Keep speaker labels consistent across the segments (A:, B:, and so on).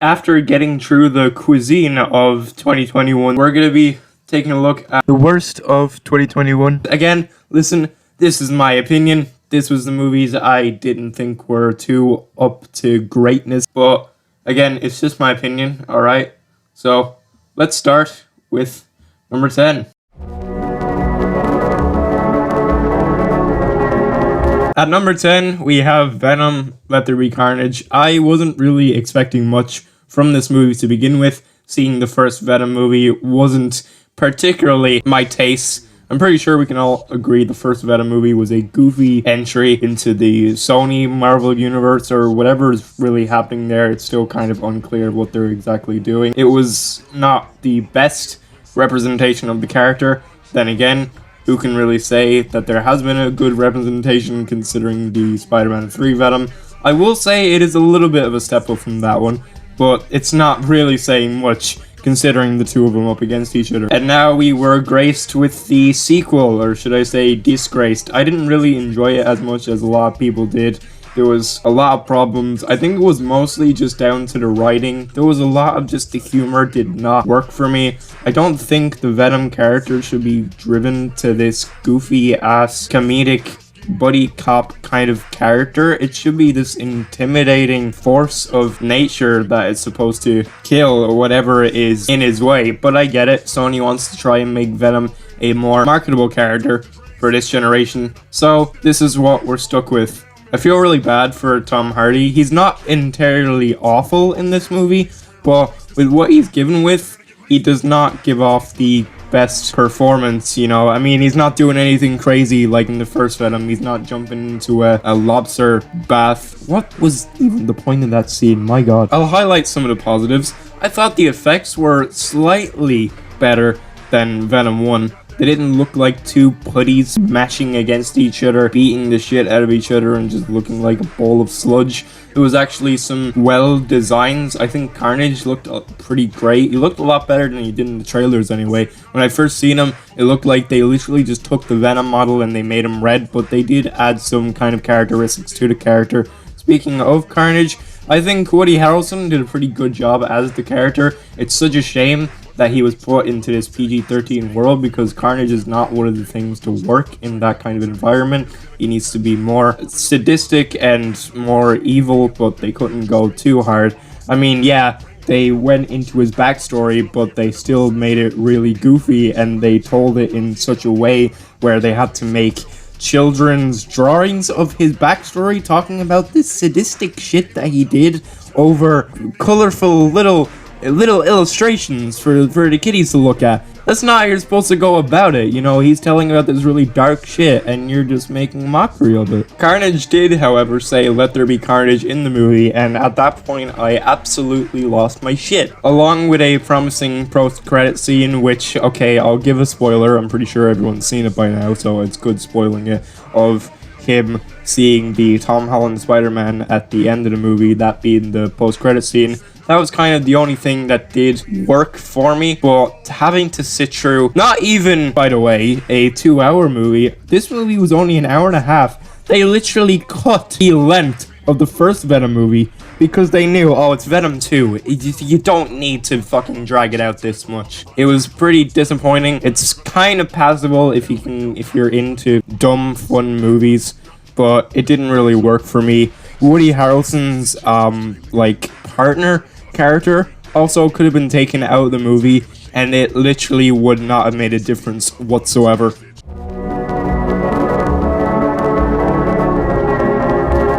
A: After getting through the cuisine of 2021, we're going to be taking a look at the worst of 2021. Again, listen, this is my opinion. This was the movies I didn't think were too up to greatness. But again, it's just my opinion, alright? So let's start with number 10. At number 10, we have Venom, Let There Be Carnage. I wasn't really expecting much from this movie to begin with. Seeing the first Venom movie wasn't particularly my taste. I'm pretty sure we can all agree the first Venom movie was a goofy entry into the Sony Marvel universe, or whatever is really happening there. It's still kind of unclear what they're exactly doing. It was not the best representation of the character. Then again, who can really say that there has been a good representation considering the Spider-Man 3 Venom? I will say it is a little bit of a step up from that one, but it's not really saying much considering the two of them up against each other. And now we were graced with the sequel, or should I say disgraced. I didn't really enjoy it as much as a lot of people did. There was a lot of problems. I think it was mostly just down to the writing. There was a lot of just the humor did not work for me. I don't think the Venom character should be driven to this goofy ass comedic buddy cop kind of character. It should be this intimidating force of nature that is supposed to kill whatever is in his way. But I get it. Sony wants to try and make Venom a more marketable character for this generation. So this is what we're stuck with. I feel really bad for Tom Hardy. He's not entirely awful in this movie, but with what he's given with, he does not give off the best performance, you know. I mean, he's not doing anything crazy like in the first Venom. He's not jumping into a lobster bath. What was even the point of that scene? My god. I'll highlight some of the positives. I thought the effects were slightly better than Venom 1. They didn't look like two putties mashing against each other, beating the shit out of each other and just looking like a bowl of sludge. There was actually some well designs. I think Carnage looked pretty great. He looked a lot better than he did in the trailers anyway. When I first seen him, it looked like they literally just took the Venom model and they made him red, but they did add some kind of characteristics to the character. Speaking of Carnage, I think Woody Harrelson did a pretty good job as the character. It's such a shame that he was put into this PG-13 world, because Carnage is not one of the things to work in that kind of environment. He needs to be more sadistic and more evil, but they couldn't go too hard. I mean, yeah, they went into his backstory, but they still made it really goofy, and they told it in such a way where they had to make children's drawings of his backstory talking about this sadistic shit that he did over colorful little illustrations for the kiddies to look at. That's not how you're supposed to go about it, you know. He's telling about this really dark shit and you're just making mockery of it. Carnage did, however, say "Let there be carnage" in the movie, and at that point I absolutely lost my shit. Along with a promising post-credit scene, which, okay, I'll give a spoiler, I'm pretty sure everyone's seen it by now, so it's good spoiling it, of him seeing the Tom Holland Spider-Man at the end of the movie, that being the post-credit scene. That was kind of the only thing that did work for me, but having to sit through, not even, by the way, a 2-hour movie, this movie was only an hour and a half. They literally cut the length of the first Venom movie because they knew, oh, it's Venom 2. You don't need to fucking drag it out this much. It was pretty disappointing. It's kind of passable if you're into dumb, fun movies, but it didn't really work for me. Woody Harrelson's, partner character also could have been taken out of the movie, and it literally would not have made a difference whatsoever.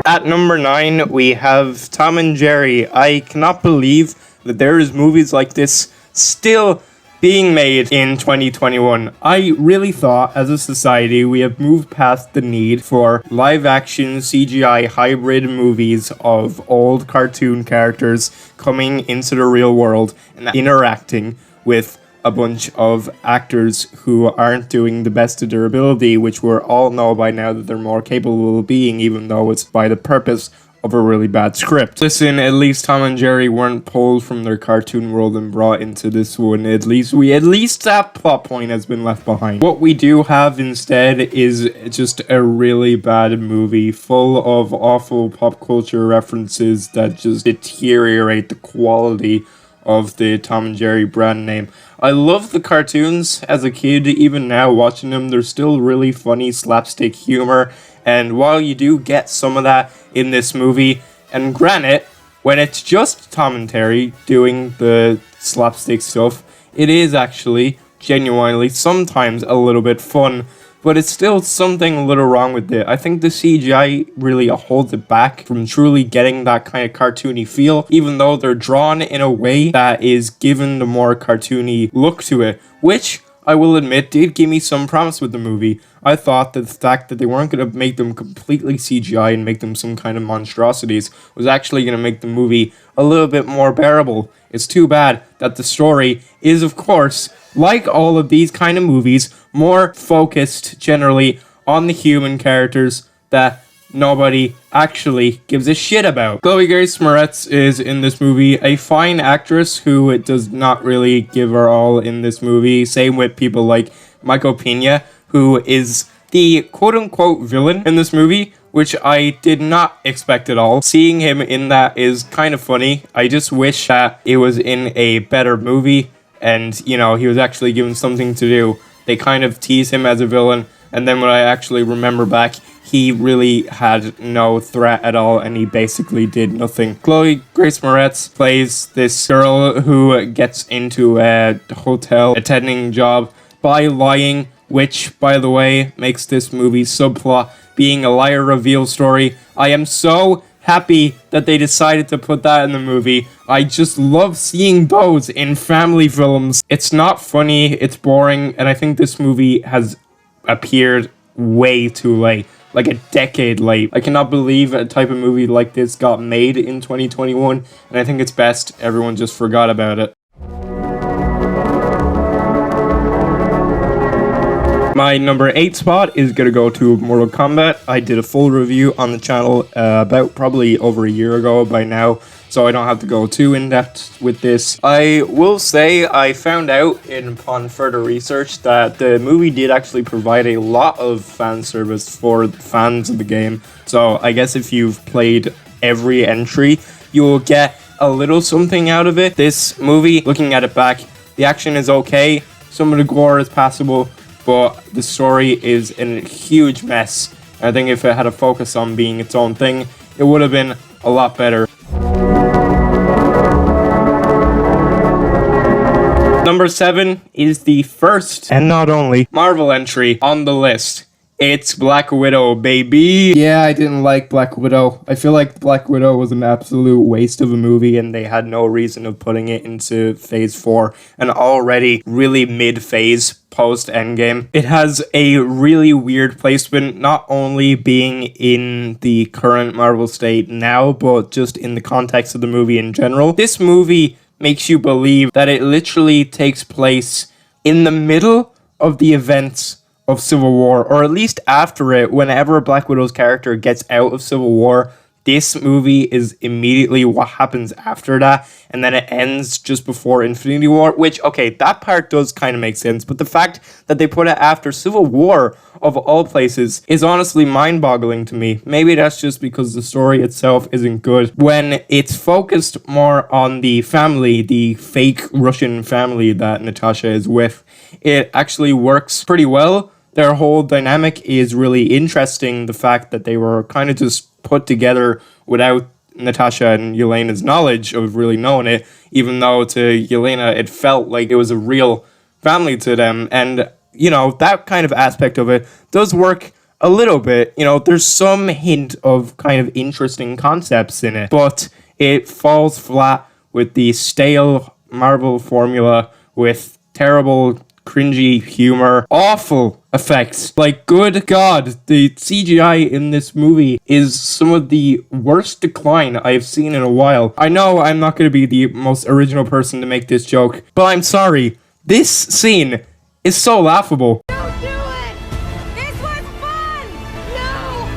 A: At number 9, we have Tom and Jerry. I cannot believe that there is movies like this still being made in 2021. I really thought, as a society, we have moved past the need for live-action CGI hybrid movies of old cartoon characters coming into the real world and interacting with a bunch of actors who aren't doing the best of their ability, which we all know by now that they're more capable of being, even though it's by the purpose of a really bad script. Listen, at least Tom and Jerry weren't pulled from their cartoon world and brought into this one. At least that plot point has been left behind. What we do have instead is just a really bad movie full of awful pop culture references that just deteriorate the quality of the Tom and Jerry brand name. I love the cartoons as a kid. Even now watching them, they're still really funny slapstick humor, and while you do get some of that in this movie, and granted, when it's just Tom and Terry doing the slapstick stuff, it is actually genuinely sometimes a little bit fun, but it's still something a little wrong with it. I think the CGI really holds it back from truly getting that kind of cartoony feel, even though they're drawn in a way that is given the more cartoony look to it, which I will admit did give me some promise with the movie. I thought that the fact that they weren't going to make them completely CGI and make them some kind of monstrosities was actually going to make the movie a little bit more bearable. It's too bad that the story is, of course, like all of these kind of movies, more focused generally on the human characters that nobody actually gives a shit about. Chloe Grace Moretz is in this movie, a fine actress who does not really give her all in this movie. Same with people like Michael Pena, who is the quote-unquote villain in this movie, which I did not expect at all. Seeing him in that is kind of funny. I just wish that it was in a better movie and, you know, he was actually given something to do. They kind of tease him as a villain, and then when I actually remember back, he really had no threat at all, and he basically did nothing. Chloe Grace Moretz plays this girl who gets into a hotel attending job by lying, which, by the way, makes this movie subplot being a liar reveal story. I am so happy that they decided to put that in the movie. I just love seeing those in family films. It's not funny, it's boring, and I think this movie has appeared way too late. Like a decade late. I cannot believe a type of movie like this got made in 2021, and I think it's best everyone just forgot about it. My number 8 spot is going to go to Mortal Kombat. I did a full review on the channel about probably over a year ago by now, so I don't have to go too in-depth with this. I will say I found out upon further research that the movie did actually provide a lot of fan service for the fans of the game. So I guess if you've played every entry, you will get a little something out of it. This movie, looking at it back, the action is okay, some of the gore is passable, but the story is a huge mess. I think if it had a focus on being its own thing, it would have been a lot better. Number 7 is the first, and not only, Marvel entry on the list. It's Black Widow, baby! Yeah, I didn't like Black Widow. I feel like Black Widow was an absolute waste of a movie, and they had no reason of putting it into Phase 4, an already really mid-phase post-Endgame. It has a really weird placement, not only being in the current Marvel state now, but just in the context of the movie in general. This movie makes you believe that it literally takes place in the middle of the events of Civil War, or at least after it. Whenever Black Widow's character gets out of Civil War, this movie is immediately what happens after that, and then it ends just before Infinity War, which, okay, that part does kind of make sense, but the fact that they put it after Civil War, of all places, is honestly mind-boggling to me. Maybe that's just because the story itself isn't good. When it's focused more on the family, the fake Russian family that Natasha is with, it actually works pretty well. Their whole dynamic is really interesting. The fact that they were kind of just put together without Natasha and Yelena's knowledge of really knowing it, even though to Yelena it felt like it was a real family to them. And, you know, that kind of aspect of it does work a little bit. You know, there's some hint of kind of interesting concepts in it, but it falls flat with the stale Marvel formula with terrible cringy humor, awful effects. Like, good God, the CGI in this movie is some of the worst decline I've seen in a while. I know I'm not going to be the most original person to make this joke, but I'm sorry. This scene is so laughable.
B: Don't do it! This was fun! No!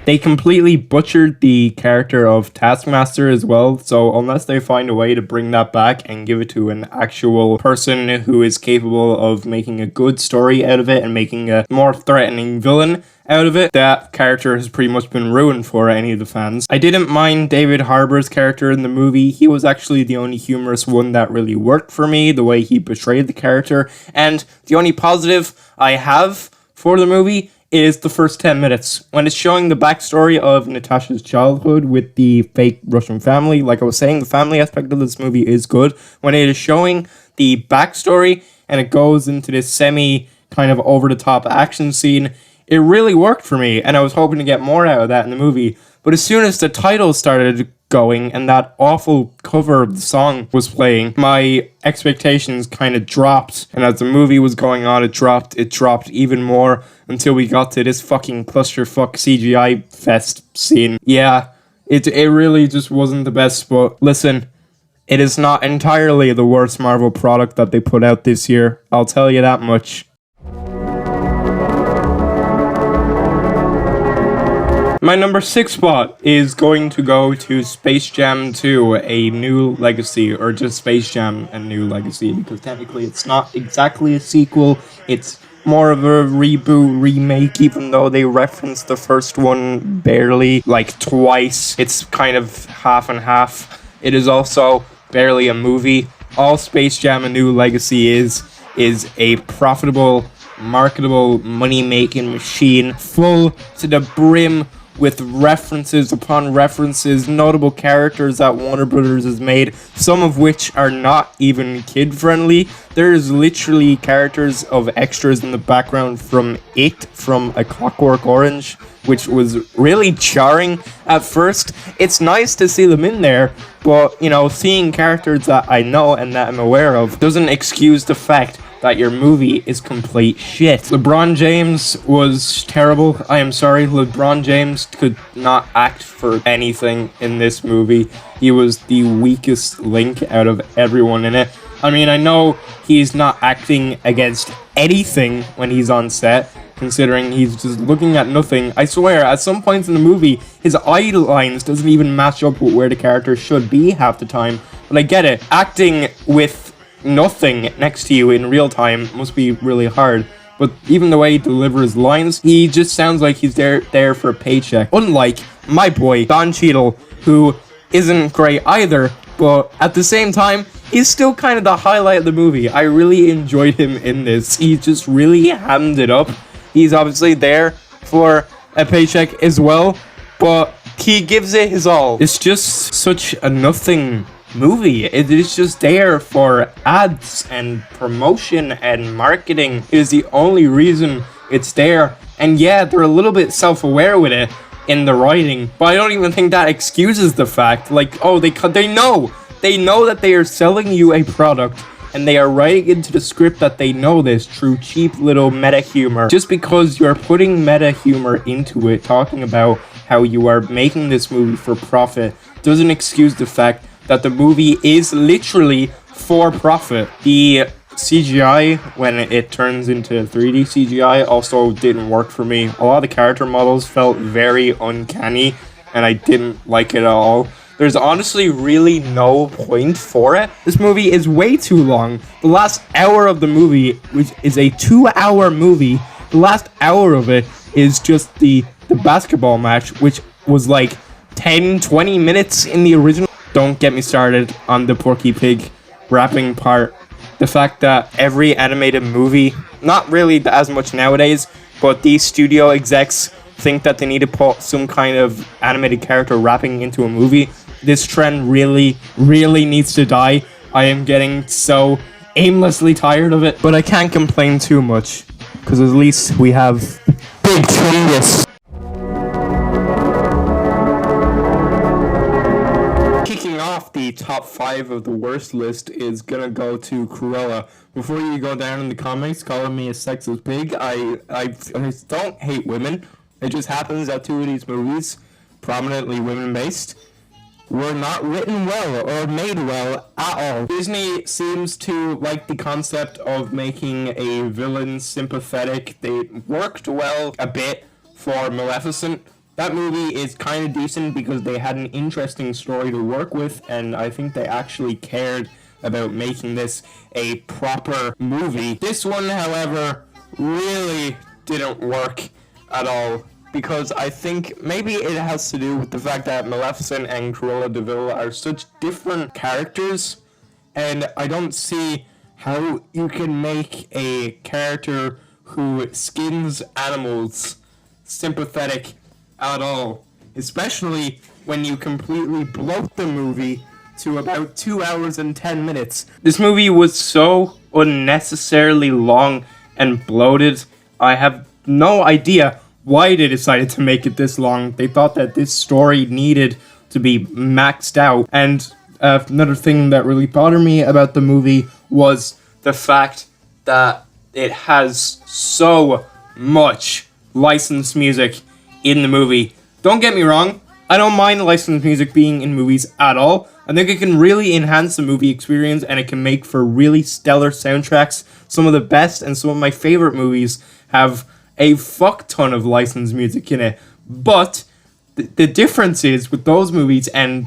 A: They completely butchered the character of Taskmaster as well, so unless they find a way to bring that back and give it to an actual person who is capable of making a good story out of it and making a more threatening villain out of it, that character has pretty much been ruined for any of the fans. I didn't mind David Harbour's character in the movie. He was actually the only humorous one that really worked for me, the way he portrayed the character, and the only positive I have for the movie is the first 10 minutes. When it's showing the backstory of Natasha's childhood with the fake Russian family, like I was saying, the family aspect of this movie is good. When it is showing the backstory and it goes into this semi kind of over-the-top action scene, it really worked for me, and I was hoping to get more out of that in the movie. But as soon as the title started going and that awful cover of the song was playing, my expectations kind of dropped. And as the movie was going on, it dropped even more until we got to this fucking clusterfuck CGI fest scene. Yeah, it really just wasn't the best, but listen, it is not entirely the worst Marvel product that they put out this year. I'll tell you that much. My number 6 spot is going to go to Space Jam 2, A New Legacy, or just Space Jam, A New Legacy, because technically it's not exactly a sequel, it's more of a reboot, remake, even though they reference the first one barely, like twice. It's kind of half and half. It is also barely a movie. All Space Jam, A New Legacy is a profitable, marketable, money-making machine, full to the brim with references upon references, notable characters that Warner Brothers has made, some of which are not even kid-friendly. There's literally characters of extras in the background from It, from A Clockwork Orange, which was really jarring at first. It's nice to see them in there, but, you know, seeing characters that I know and that I'm aware of doesn't excuse the fact that your movie is complete shit. LeBron James was terrible. I am sorry, LeBron James could not act for anything in this movie. He was the weakest link out of everyone in it. I mean, I know he's not acting against anything when he's on set, considering he's just looking at nothing. I swear, at some points in the movie, his eye lines doesn't even match up with where the character should be half the time. But I get it. Acting with nothing next to you in real time must be really hard, but even the way he delivers lines, he just sounds like he's there for a paycheck. Unlike my boy Don Cheadle, who isn't great either, but at the same time, he's still kind of the highlight of the movie. I really enjoyed him in this. He just really hammed it up. He's obviously there for a paycheck as well, but he gives it his all. It's just such a nothing movie. It is just there for ads and promotion and marketing. It is the only reason it's there. And yeah, they're a little bit self-aware with it in the writing, but I don't even think that excuses the fact, like, oh, they know that they are selling you a product, and they are writing into the script that they know this through cheap little meta humor. Just because you're putting meta humor into it, talking about how you are making this movie for profit, doesn't excuse the fact that the movie is literally for profit. The CGI, when it turns into 3D CGI, also didn't work for me. A lot of the character models felt very uncanny, and I didn't like it at all. There's honestly really no point for it. This movie is way too long. The last hour of the movie, which is a 2-hour movie, the last hour of it is just the basketball match, which was like 10-20 minutes in the original. Don't get me started on the Porky Pig rapping part. The fact that every animated movie, not really as much nowadays, but these studio execs think that they need to put some kind of animated character rapping into a movie. This trend really, really needs to die. I am getting so aimlessly tired of it, but I can't complain too much, because at least we have big changes. The top 5 of the worst list is gonna go to Cruella. Before you go down in the comments calling me a sexist pig, I don't hate women. It just happens that 2 of these movies, prominently women-based, were not written well or made well at all. Disney seems to like the concept of making a villain sympathetic. They worked well a bit for Maleficent, That movie is kind of decent because they had an interesting story to work with, and I think they actually cared about making this a proper movie. This one, however, really didn't work at all, because I think maybe it has to do with the fact that Maleficent and Cruella de Vil are such different characters, and I don't see how you can make a character who skins animals sympathetic at all, especially when you completely bloat the movie to about 2 hours and 10 minutes. This movie was so unnecessarily long and bloated. I have no idea why they decided to make it this long. They thought that this story needed to be maxed out. And another thing that really bothered me about the movie was the fact that it has so much licensed music in the movie. Don't get me wrong, I don't mind licensed music being in movies at all. I think it can really enhance the movie experience, and it can make for really stellar soundtracks. Some of the best and some of my favorite movies have a fuck ton of licensed music in it. But the difference is with those movies and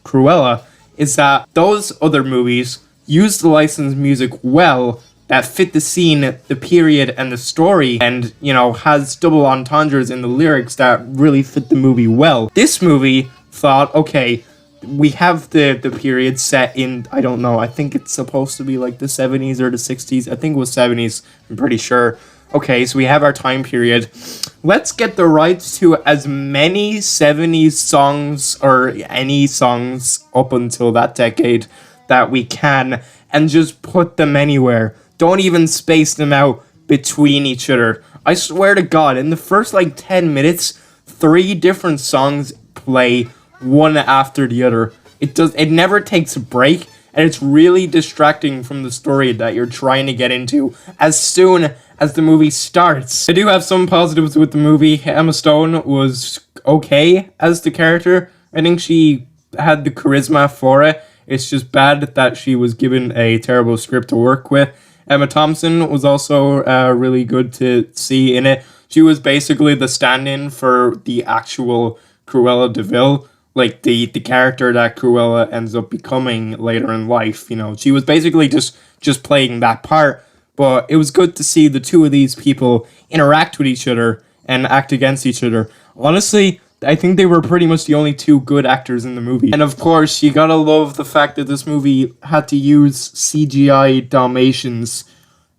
A: Cruella is that those other movies use the licensed music well, that fit the scene, the period, and the story, and, you know, has double entendres in the lyrics that really fit the movie well. This movie thought, okay, we have the period set in, I don't know, I think it's supposed to be like the 70s or the 60s. I think it was 70s, I'm pretty sure. Okay, so we have our time period. Let's get the rights to as many 70s songs, or any songs up until that decade, that we can, and just put them anywhere. Don't even space them out between each other. I swear to God, in the first like 10 minutes, 3 different songs play one after the other. It never takes a break, and it's really distracting from the story that you're trying to get into as soon as the movie starts. I do have some positives with the movie. Emma Stone was okay as the character. I think she had the charisma for it. It's just bad that she was given a terrible script to work with. Emma Thompson was also really good to see in it. She was basically the stand-in for the actual Cruella de Vil, like the character that Cruella ends up becoming later in life. You know, she was basically just playing that part. But it was good to see the two of these people interact with each other and act against each other. Honestly, I think they were pretty much the only 2 good actors in the movie. And of course, you gotta love the fact that this movie had to use CGI Dalmatians.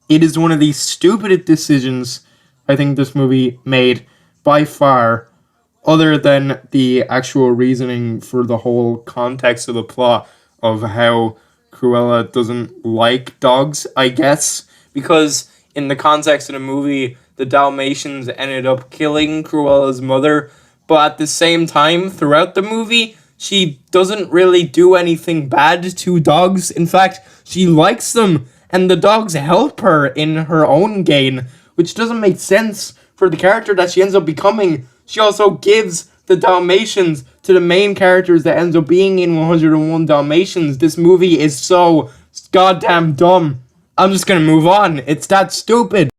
A: It is one of the stupidest decisions I think this movie made by far, other than the actual reasoning for the whole context of the plot of how Cruella doesn't like dogs, I guess. Because in the context of the movie, the Dalmatians ended up killing Cruella's mother. But at the same time, throughout the movie, she doesn't really do anything bad to dogs. In fact, she likes them, and the dogs help her in her own gain, which doesn't make sense for the character that she ends up becoming. She also gives the Dalmatians to the main characters that ends up being in 101 Dalmatians. This movie is so goddamn dumb. I'm just gonna move on. It's that stupid.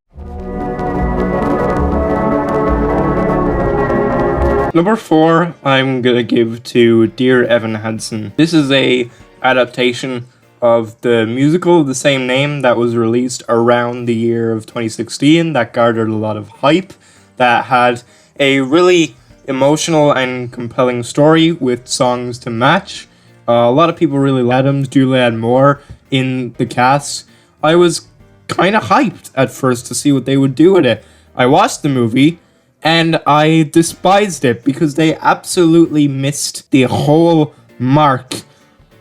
A: Number 4, I'm gonna give to Dear Evan Hansen. This is a adaptation of the musical of the same name that was released around the year of 2016, that garnered a lot of hype, that had a really emotional and compelling story with songs to match. A lot of people really liked Adams, Julianne Moore in the cast. I was kind of hyped at first to see what they would do with it. I watched the movie, and I despised it because they absolutely missed the whole mark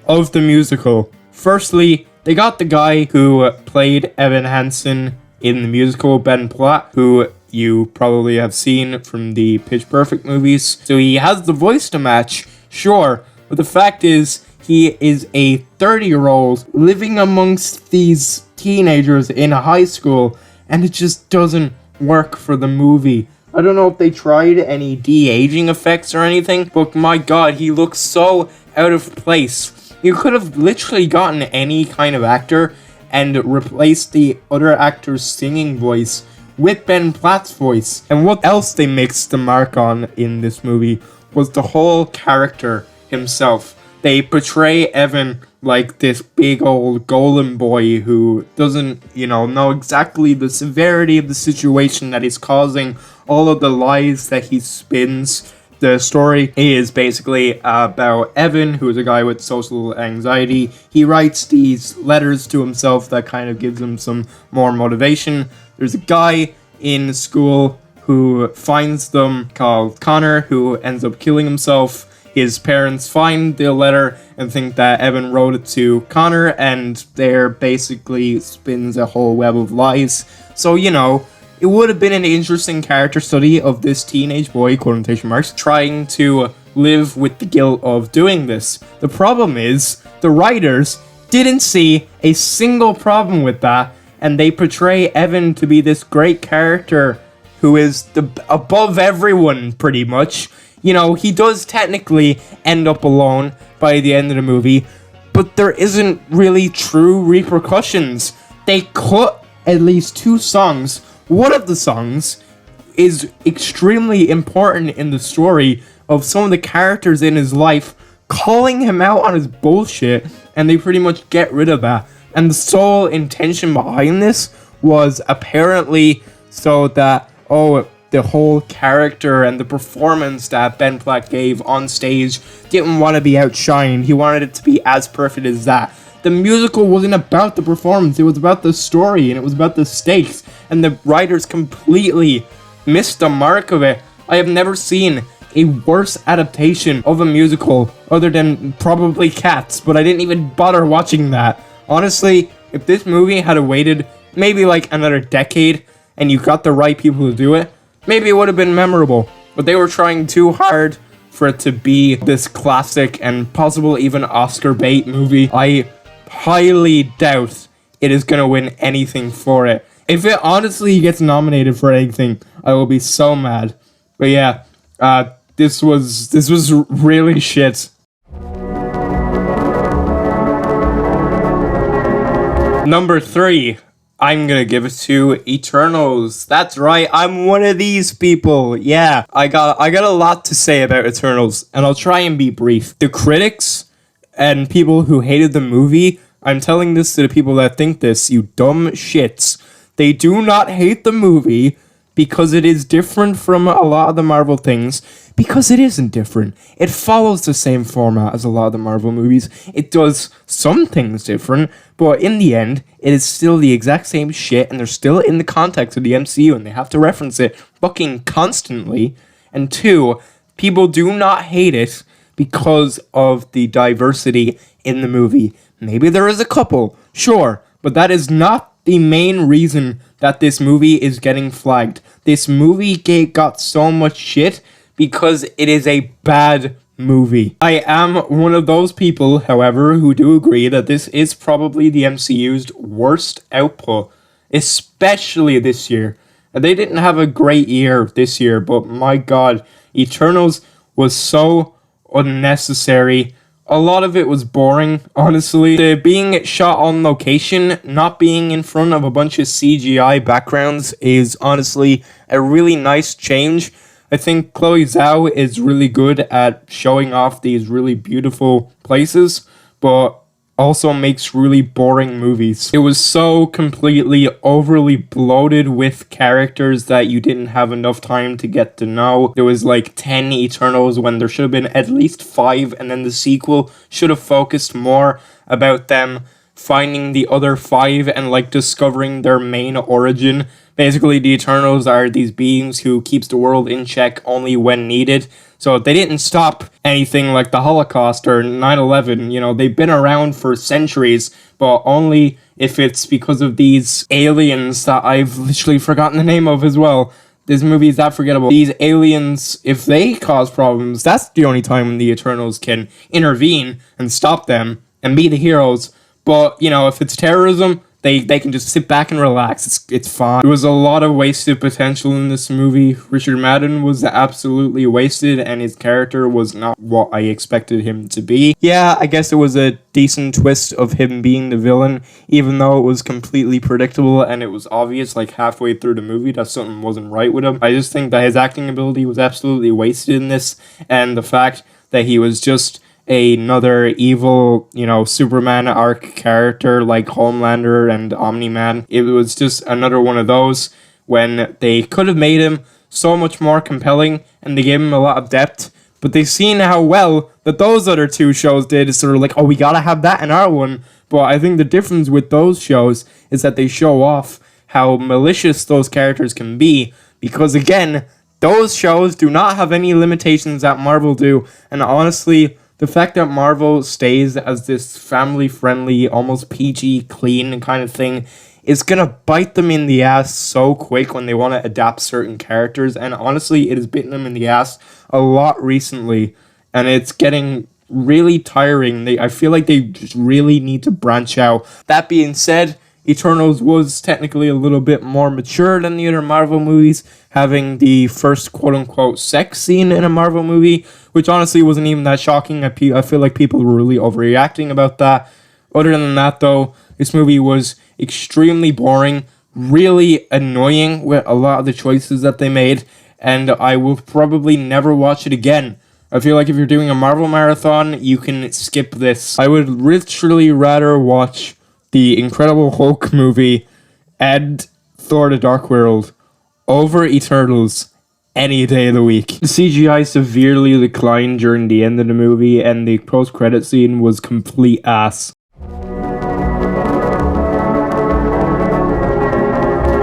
A: of the musical. Firstly, they got the guy who played Evan Hansen in the musical, Ben Platt, who you probably have seen from the Pitch Perfect movies. So he has the voice to match, sure, but the fact is, he is a 30-year-old living amongst these teenagers in a high school, and it just doesn't work for the movie. I don't know if they tried any de-aging effects or anything, but my god, he looks so out of place. You could have literally gotten any kind of actor and replaced the other actor's singing voice with Ben Platt's voice. And what else they mixed the mark on in this movie was the whole character himself. They portray Evan like this big old golem boy who doesn't, know exactly the severity of the situation that he's causing, all of the lies that he spins. The story is basically about Evan, who is a guy with social anxiety. He writes these letters to himself that kind of gives him some more motivation. There's a guy in school who finds them called Connor, who ends up killing himself. His parents find the letter and think that Evan wrote it to Connor, and there basically spins a whole web of lies. So, it would have been an interesting character study of this teenage boy, quotation marks, trying to live with the guilt of doing this. The problem is, the writers didn't see a single problem with that, and they portray Evan to be this great character who is above everyone, pretty much. He does technically end up alone by the end of the movie, but there isn't really true repercussions. They cut at least 2 songs. One of the songs is extremely important in the story of some of the characters in his life calling him out on his bullshit, and they pretty much get rid of that. And the sole intention behind this was apparently so that, the whole character and the performance that Ben Platt gave on stage didn't want to be outshined. He wanted it to be as perfect as that. The musical wasn't about the performance, it was about the story, and it was about the stakes, and the writers completely missed the mark of it. I have never seen a worse adaptation of a musical other than probably Cats, but I didn't even bother watching that. Honestly, if this movie had waited maybe like another decade and you got the right people to do it, maybe it would have been memorable. But they were trying too hard for it to be this classic and possible even Oscar bait movie. I highly doubt it is going to win anything for it. If it honestly gets nominated for anything, I will be so mad. But yeah, this was really shit. Number 3, I'm gonna give it to Eternals. That's right, I'm one of these people. Yeah, I got a lot to say about Eternals, and I'll try and be brief. The critics and people who hated the movie, I'm telling this to the people that think this, you dumb shits. They do not hate the movie because it is different from a lot of the Marvel things, because it isn't different. It follows the same format as a lot of the Marvel movies. It does some things different, but in the end, it is still the exact same shit, and they're still in the context of the MCU, and they have to reference it fucking constantly. And 2, people do not hate it because of the diversity in the movie. Maybe there is a couple, sure, but that is not the main reason that this movie is getting flagged. This movie got so much shit because it is a bad movie. I am one of those people, however, who do agree that this is probably the MCU's worst output, especially this year. They didn't have a great year this year, but my god, Eternals was so unnecessary. A lot of it was boring, honestly. The being shot on location, not being in front of a bunch of CGI backgrounds, is honestly a really nice change. I think Chloe Zhao is really good at showing off these really beautiful places, but also makes really boring movies. It was so completely overly bloated with characters that you didn't have enough time to get to know. There was like 10 Eternals when there should have been at least 5, and then the sequel should have focused more about them finding the other 5 and like discovering their main origin. Basically, the Eternals are these beings who keeps the world in check only when needed. So they didn't stop anything like the Holocaust or 9/11. They've been around for centuries, but only if it's because of these aliens that I've literally forgotten the name of as well. This movie is that forgettable. These aliens, if they cause problems, that's the only time when the Eternals can intervene and stop them and be the heroes. But, if it's terrorism, they can just sit back and relax. It's fine. There was a lot of wasted potential in this movie. Richard Madden was absolutely wasted, and his character was not what I expected him to be. Yeah, I guess it was a decent twist of him being the villain, even though it was completely predictable and it was obvious like halfway through the movie that something wasn't right with him. I just think that his acting ability was absolutely wasted in this, and the fact that he was just another evil, Superman arc character like Homelander and Omni-Man. It was just another one of those when they could have made him so much more compelling and they gave him a lot of depth, but they've seen how well that those other two shows did. It's sort of like, oh, we gotta have that in our one. But I think the difference with those shows is that they show off how malicious those characters can be, because again, those shows do not have any limitations that Marvel do, and honestly, the fact that Marvel stays as this family-friendly, almost PG, clean kind of thing is gonna bite them in the ass so quick when they want to adapt certain characters, and honestly, it has bitten them in the ass a lot recently, and it's getting really tiring. I feel like they just really need to branch out. That being said, Eternals was technically a little bit more mature than the other Marvel movies, having the first quote-unquote sex scene in a Marvel movie, which honestly wasn't even that shocking. I feel like people were really overreacting about that. Other than that, though, this movie was extremely boring, really annoying with a lot of the choices that they made, and I will probably never watch it again. I feel like if you're doing a Marvel marathon, you can skip this. I would literally rather watch the Incredible Hulk movie and Thor: The Dark World over Eternals any day of the week. The CGI severely declined during the end of the movie, and the post-credit scene was complete ass.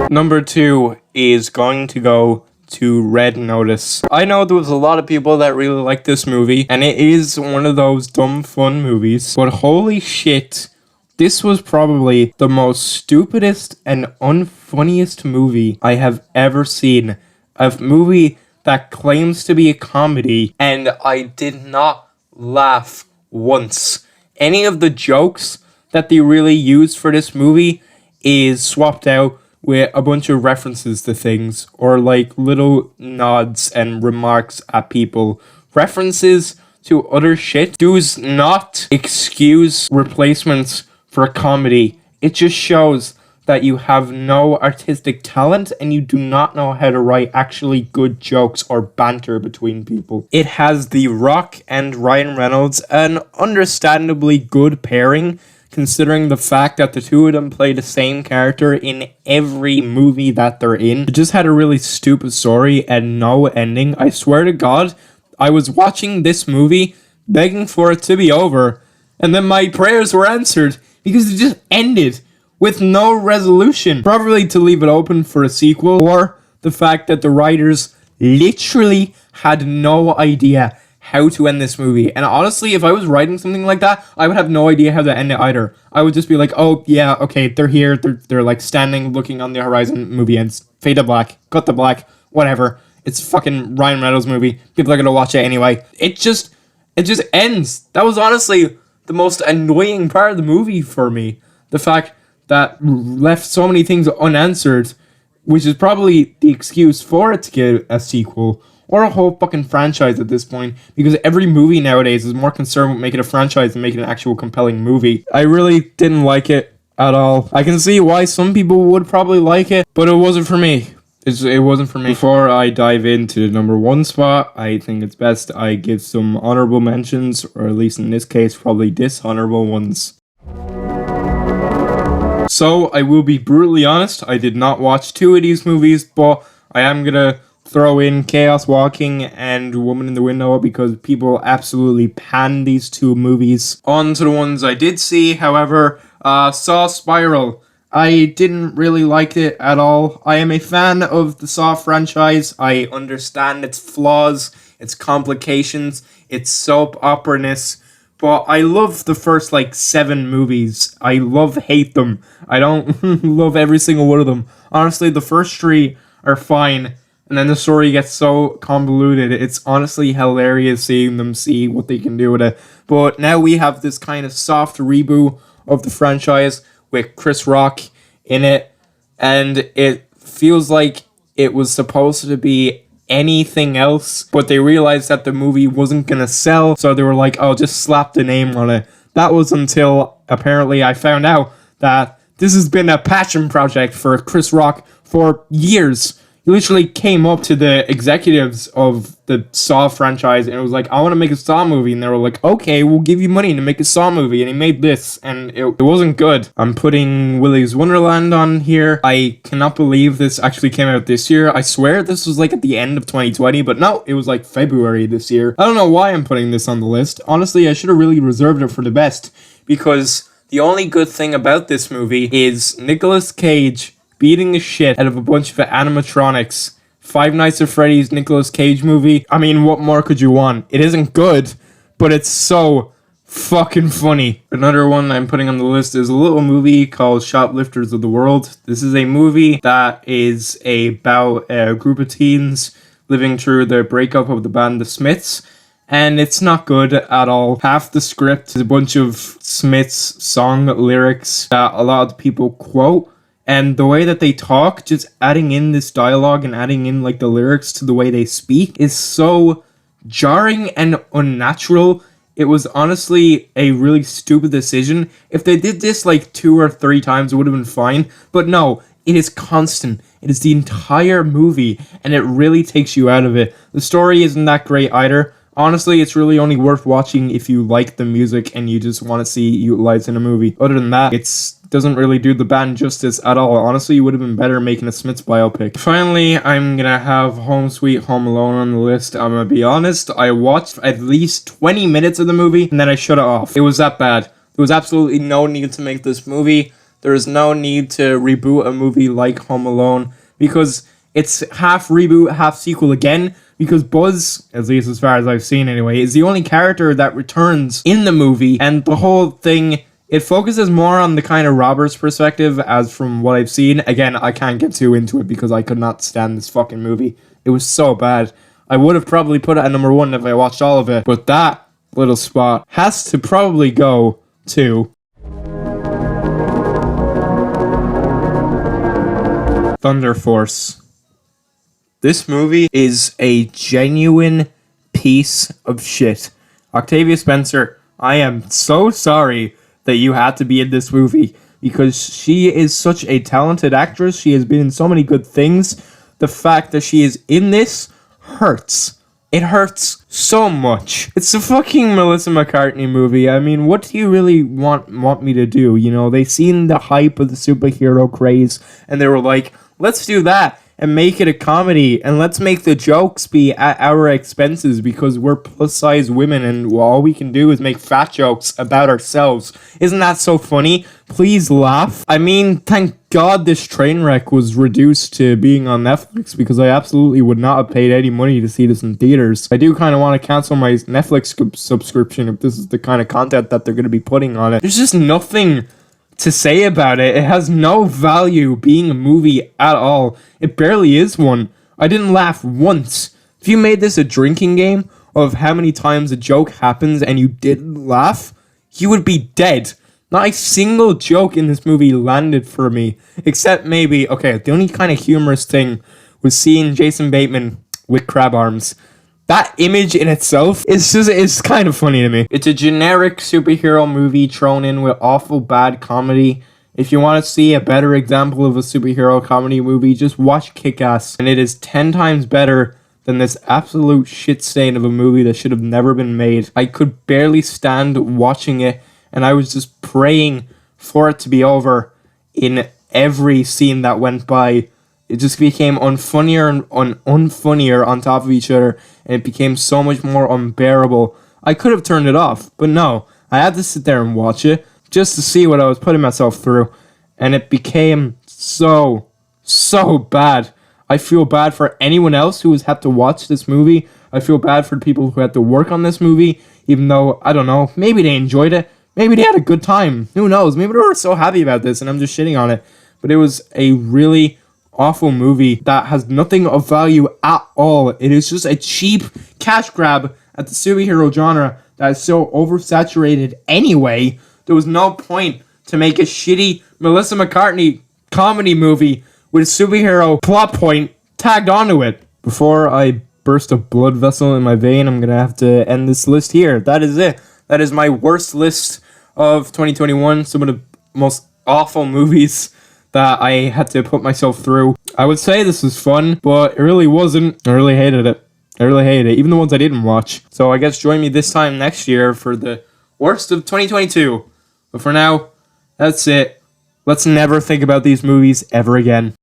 A: Number 2 is going to go to Red Notice. I know there was a lot of people that really like this movie, and it is one of those dumb fun movies, but holy shit, this was probably the most stupidest and unfunniest movie I have ever seen. A movie that claims to be a comedy, and I did not laugh once. Any of the jokes that they really used for this movie is swapped out with a bunch of references to things, or like little nods and remarks at people. References to other shit does not excuse replacements for a comedy. It just shows that you have no artistic talent and you do not know how to write actually good jokes or banter between people. It has The Rock and Ryan Reynolds, an understandably good pairing, considering the fact that the two of them play the same character in every movie that they're in. It just had a really stupid story and no ending. I swear to God, I was watching this movie begging for it to be over, and then my prayers were answered because it just ended with no resolution. Probably to leave it open for a sequel, or the fact that the writers literally had no idea how to end this movie. And honestly, if I was writing something like that, I would have no idea how to end it either. I would just be like, oh yeah, okay, they're here, they're like standing looking on the horizon, movie ends, fade to black, cut to black, whatever. It's fucking Ryan Reynolds movie. People are gonna watch it anyway. It just ends. That was honestly the most annoying part of the movie for me. The fact that left so many things unanswered, which is probably the excuse for it to get a sequel or a whole fucking franchise at this point, because every movie nowadays is more concerned with making a franchise than making an actual compelling movie. I really didn't like it at all. I can see why some people would probably like it, but it wasn't for me. It wasn't for me. Before I dive into the number 1 spot, I think it's best I give some honorable mentions, or at least in this case, probably dishonorable ones. So, I will be brutally honest, I did not watch 2 of these movies, but I am gonna throw in Chaos Walking and Woman in the Window because people absolutely panned these 2 movies. On to the ones I did see, however, Saw Spiral. I didn't really like it at all. I am a fan of the Saw franchise. I understand its flaws, its complications, its soap opera-ness, but I love the first 7 movies. I hate them. I don't love every single one of them. Honestly, the first 3 are fine, and then the story gets so convoluted. It's honestly hilarious seeing them see what they can do with it. But now we have this kind of soft reboot of the franchise with Chris Rock in it, and it feels like it was supposed to be anything else, but they realized that the movie wasn't gonna sell, so they were like, oh, just slap the name on it. That was until apparently I found out that this has been a passion project for Chris Rock for years. He literally came up to the executives of the Saw franchise and it was like, I want to make a Saw movie. And they were like, okay, we'll give you money to make a Saw movie. And he made this, and it wasn't good. I'm putting Willy's Wonderland on here. I cannot believe this actually came out this year. I swear this was like at the end of 2020, but no, it was like February this year. I don't know why I'm putting this on the list. Honestly, I should have really reserved it for the best, because the only good thing about this movie is Nicolas Cage beating the shit out of a bunch of animatronics. Five Nights at Freddy's Nicolas Cage movie. I mean, what more could you want? It isn't good, but it's so fucking funny. Another one I'm putting on the list is a little movie called Shoplifters of the World. This is a movie that is about a group of teens living through the breakup of the band The Smiths, and it's not good at all. Half the script is a bunch of Smiths song lyrics that a lot of people quote, and the way that they talk, just adding in this dialogue and adding in like the lyrics to the way they speak, is so jarring and unnatural. It was honestly a really stupid decision. If they did this like 2 or 3 times, it would have been fine. But no, it is constant. It is the entire movie, and it really takes you out of it. The story isn't that great either. Honestly, it's really only worth watching if you like the music and you just want to see it utilized in a movie. Other than that, it doesn't really do the band justice at all. Honestly, you would have been better making a Smiths biopic. Finally, I'm gonna have Home Sweet Home Alone on the list. I'm gonna be honest, I watched at least 20 minutes of the movie and then I shut it off. It was that bad. There was absolutely no need to make this movie. There is no need to reboot a movie like Home Alone, because it's half reboot, half sequel again. Because Buzz, at least as far as I've seen anyway, is the only character that returns in the movie, and the whole thing, it focuses more on the kind of robber's perspective, as from what I've seen. Again, I can't get too into it because I could not stand this fucking movie. It was so bad. I would have probably put it at number 1 if I watched all of it, but that little spot has to probably go to Thunder Force. This movie is a genuine piece of shit. Octavia Spencer, I am so sorry that you had to be in this movie, because she is such a talented actress. She has been in so many good things. The fact that she is in this hurts. It hurts so much. It's a fucking Melissa McCartney movie. I mean, what do you really want me to do? You know, they seen the hype of the superhero craze, and they were like, let's do that and make it a comedy, and let's make the jokes be at our expenses, because we're plus-size women and all we can do is make fat jokes about ourselves. Isn't that so funny? Please laugh. I mean, thank God this train wreck was reduced to being on Netflix, because I absolutely would not have paid any money to see this in theaters. I do kind of want to cancel my Netflix subscription if this is the kind of content that they're going to be putting on it. There's just nothing to say about it. It has no value being a movie at all. It barely is one. I didn't laugh once. If you made this a drinking game of how many times a joke happens and you didn't laugh, you would be dead. Not a single joke in this movie landed for me, except maybe, okay, the only kind of humorous thing was seeing Jason Bateman with crab arms. That image in itself is kind of funny to me. It's a generic superhero movie thrown in with awful bad comedy. If you want to see a better example of a superhero comedy movie, just watch Kick-Ass, and it is 10 times better than this absolute shit stain of a movie that should have never been made. I could barely stand watching it, and I was just praying for it to be over in every scene that went by. It just became unfunnier and unfunnier on top of each other, and it became so much more unbearable. I could have turned it off, but no, I had to sit there and watch it just to see what I was putting myself through, and it became so bad. I feel bad for anyone else who has had to watch this movie. I feel bad for the people who had to work on this movie, even though, I don't know, maybe they enjoyed it, maybe they had a good time, who knows, maybe they were so happy about this and I'm just shitting on it, but it was a really awful movie that has nothing of value at all. It is just a cheap cash grab at the superhero genre that is so oversaturated anyway. There was no point to make a shitty Melissa McCartney comedy movie with a superhero plot point tagged onto it. Before I burst a blood vessel in my vein, I'm gonna have to end this list here. That is it. That is my worst list of 2021. Some of the most awful movies that I had to put myself through. I would say this was fun, but it really wasn't. I really hated it. Even the ones I didn't watch. So I guess join me this time next year for the worst of 2022. But for now, that's it. Let's never think about these movies ever again.